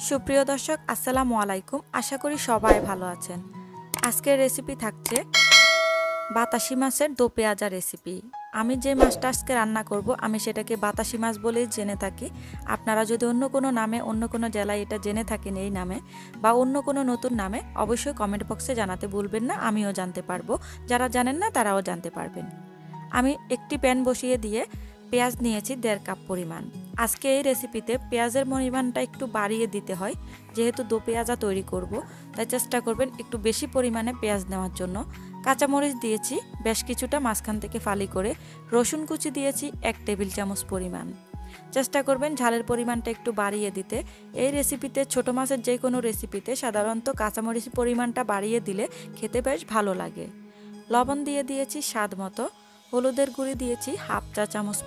সুপ্রিয় দর্শক আসসালামু আলাইকুম। আশা করি সবাই ভালো আছেন। আজকের রেসিপি থাকছে বাতাসি মাছের দো পেঁয়াজা রেসিপি। আমি যে মাছটা আজকে রান্না করব আমি সেটাকে বাতাসি মাছ বলেই জেনে থাকি। আপনারা যদি অন্য কোনো নামে অন্য কোনো জেলায় এটা জেনে থাকেন এই নামে বা অন্য কোনো নতুন নামে অবশ্যই কমেন্ট বক্সে জানাতে ভুলবেন না, আমিও জানতে পারবো। যারা জানেন না তারাও জানতে পারবেন। আমি একটি প্যান বসিয়ে দিয়ে পেঁয়াজ নিয়েছি 1.5 কাপ পরিমাণ। আজকে এই রেসিপিতে পেঁয়াজের পরিমাণটা একটু বাড়িয়ে দিতে হয়, যেহেতু দো পেঁয়াজা তৈরি করব, তাই চেষ্টা করবেন একটু বেশি পরিমাণে পেঁয়াজ নেওয়ার জন্য। কাঁচামরিচ দিয়েছি বেশ কিছুটা মাঝখান থেকে ফালি করে, রসুন কুচি দিয়েছি 1 টেবিল চামচ পরিমাণ। চেষ্টা করবেন ঝালের পরিমাণটা একটু বাড়িয়ে দিতে। এই রেসিপিতে ছোট মাছের যে কোনো রেসিপিতে সাধারণত কাঁচামরিচ পরিমাণটা বাড়িয়ে দিলে খেতে বেশ ভালো লাগে। লবণ দিয়ে দিয়েছি স্বাদ মতো, হলুদের গুঁড়ি দিয়েছি 1/2 চা চামচ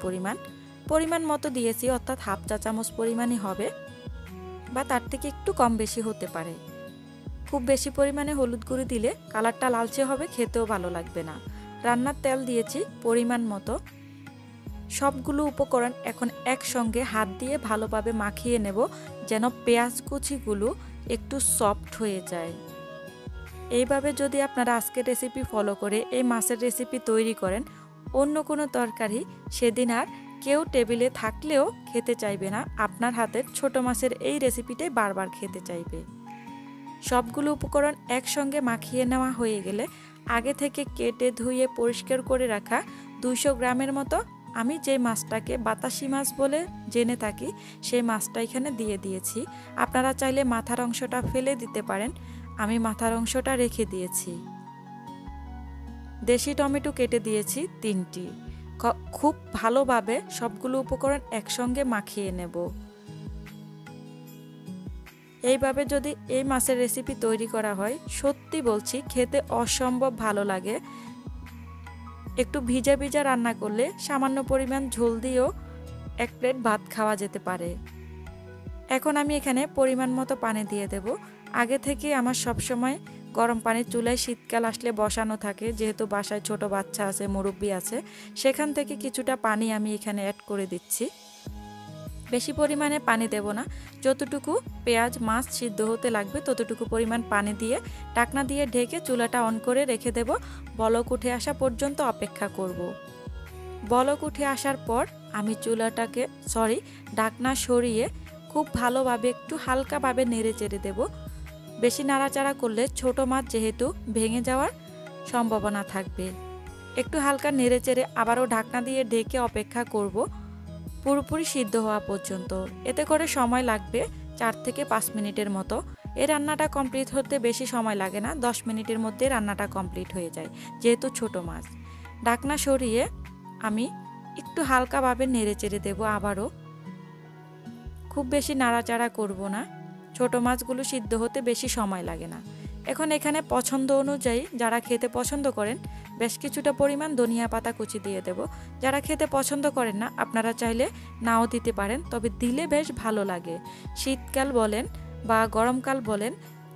পরিমাণ মতো দিয়েছি, অর্থাৎ 1/2 চা চামচ পরিমাণই হবে বা তার থেকে একটু কম বেশি হতে পারে। খুব বেশি পরিমাণে হলুদ গুঁড়ি দিলে কালারটা লালচে হবে, খেতেও ভালো লাগবে না। রান্নার তেল দিয়েছি পরিমাণ মতো। সবগুলো উপকরণ এখন একসঙ্গে হাত দিয়ে ভালোভাবে মাখিয়ে নেব, যেন পেঁয়াজ কুচিগুলো একটু সফট হয়ে যায়। এইভাবে যদি আপনারা আজকের রেসিপি ফলো করে এই মাছের রেসিপি তৈরি করেন, অন্য কোনো তরকারি সেদিন আর কেউ টেবিলে থাকলেও খেতে চাইবে না। আপনার হাতের ছোট মাছের এই রেসিপিটাই বারবার খেতে চাইবে। সবগুলো উপকরণ একসঙ্গে মাখিয়ে নেওয়া হয়ে গেলে আগে থেকে কেটে ধুয়ে পরিষ্কার করে রাখা 200 গ্রামের মতো আমি যে মাছটাকে বাতাসি মাছ বলে জেনে থাকি সেই মাছটা এখানে দিয়ে দিয়েছি। আপনারা চাইলে মাথার অংশটা ফেলে দিতে পারেন, আমি মাথার অংশটা রেখে দিয়েছি। দেশি টমেটো কেটে দিয়েছি 3টি। খুব ভালোভাবে সবগুলো উপকরণ একসঙ্গে মাখিয়ে নেব। এইভাবে যদি এই মাছের রেসিপি তৈরি করা হয়, সত্যি বলছি খেতে অসম্ভব ভালো লাগে। একটু ভিজা ভিজা রান্না করলে সামান্য পরিমাণ ঝোল দিয়েও 1 প্লেট ভাত খাওয়া যেতে পারে। এখন আমি এখানে পরিমাণ মতো পানি দিয়ে দেব। আগে থেকে আমার সবসময় গরম পানির চুলায় শীতকাল আসলে বসানো থাকে, যেহেতু বাসায় ছোট বাচ্চা আছে, মুরব্বি আছে, সেখান থেকে কিছুটা পানি আমি এখানে অ্যাড করে দিচ্ছি। বেশি পরিমাণে পানি দেব না, যতটুকু পেঁয়াজ মাছ সিদ্ধ হতে লাগবে ততটুকু পরিমাণ পানি দিয়ে ঢাকনা দিয়ে ঢেকে চুলাটা অন করে রেখে দেব। বলক উঠে আসা পর্যন্ত অপেক্ষা করব। বলক উঠে আসার পর আমি ঢাকনা সরিয়ে খুব ভালোভাবে একটু হালকাভাবে নেড়ে চেড়ে দেব। বেশি নাড়াচাড়া করলে ছোট মাছ যেহেতু ভেঙে যাওয়ার সম্ভাবনা থাকবে। একটু হালকা নেড়ে চেড়ে আবারও ঢাকনা দিয়ে ঢেকে অপেক্ষা করব পুরোপুরি সিদ্ধ হওয়া পর্যন্ত। এতে করে সময় লাগবে 4 থেকে 5 মিনিটের মতো। এই রান্নাটা কমপ্লিট হতে বেশি সময় লাগে না, 10 মিনিটের মধ্যে রান্নাটা কমপ্লিট হয়ে যায়, যেহেতু ছোট মাছ। ঢাকনা সরিয়ে আমি একটু হালকাভাবে নেড়ে চেড়ে দেবো আবারও। খুব বেশি নাড়াচাড়া করব না, ছোট মাছগুলো সিদ্ধ হতে বেশি সময় লাগে না। এখন এখানে পছন্দ অনুযায়ী যারা খেতে পছন্দ করেন বেশ কিছুটা পরিমাণ ধনিয়া পাতা কুচি দিয়ে দেব। যারা খেতে পছন্দ করেন না আপনারা চাইলে নাও দিতে পারেন, তবে দিলে বেশ ভালো লাগে। শীতকাল বলেন বা গরমকাল বলেন,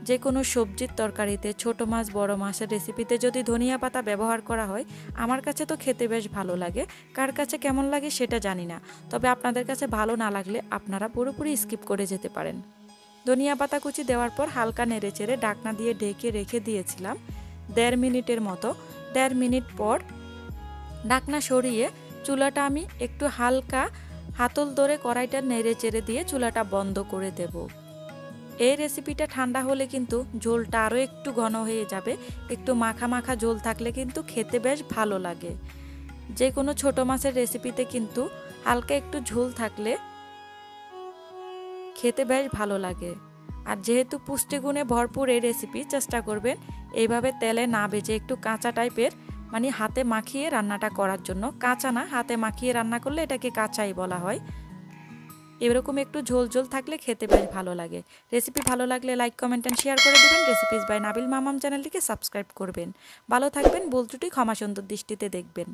যে কোনো সবজির তরকারিতে ছোট মাছ বড় মাছের রেসিপিতে যদি ধনিয়া পাতা ব্যবহার করা হয়, আমার কাছে তো খেতে বেশ ভালো লাগে। কার কাছে কেমন লাগে সেটা জানি না, তবে আপনাদের কাছে ভালো না লাগলে আপনারা পুরোপুরি স্কিপ করে যেতে পারেন। ধনিয়া পাতা কুচি দেওয়ার পর হালকা নেড়ে চেড়ে ঢাকনা দিয়ে ঢেকে রেখে দিয়েছিলাম 1.5 মিনিটের মতো। 1.5 মিনিট পর ঢাকনা সরিয়ে চুলাটা আমি একটু হালকা হাতল ধরে কড়াইটা নেড়ে চেড়ে দিয়ে চুলাটা বন্ধ করে দেব। এই রেসিপিটা ঠান্ডা হলে কিন্তু ঝোলটা আরও একটু ঘন হয়ে যাবে। একটু মাখা মাখা ঝোল থাকলে কিন্তু খেতে বেশ ভালো লাগে। যে কোনো ছোট মাছের রেসিপিতে কিন্তু হালকা একটু ঝোল থাকলে খেতে বেশ ভালো লাগে। আর যেহেতু পুষ্টিগুণে ভরপুর এই রেসিপি, চেষ্টা করবেন এইভাবে তেলে না ভেজে একটু কাঁচা টাইপের, মানে হাতে মাখিয়ে রান্নাটা করার জন্য। কাঁচা না, হাতে মাখিয়ে রান্না করলে এটাকে কাঁচাই বলা হয়। এরকম একটু ঝোল ঝোল থাকলে খেতে বেশ ভালো লাগে। রেসিপি ভালো লাগলে লাইক কমেন্ট এন্ড শেয়ার করে দেবেন। রেসিপিস বাই নাবিল মামাম চ্যানেলটিকে সাবস্ক্রাইব করবেন। ভালো থাকবেন, ভুল ত্রুটি ক্ষমা সুন্দর দৃষ্টিতে দেখবেন।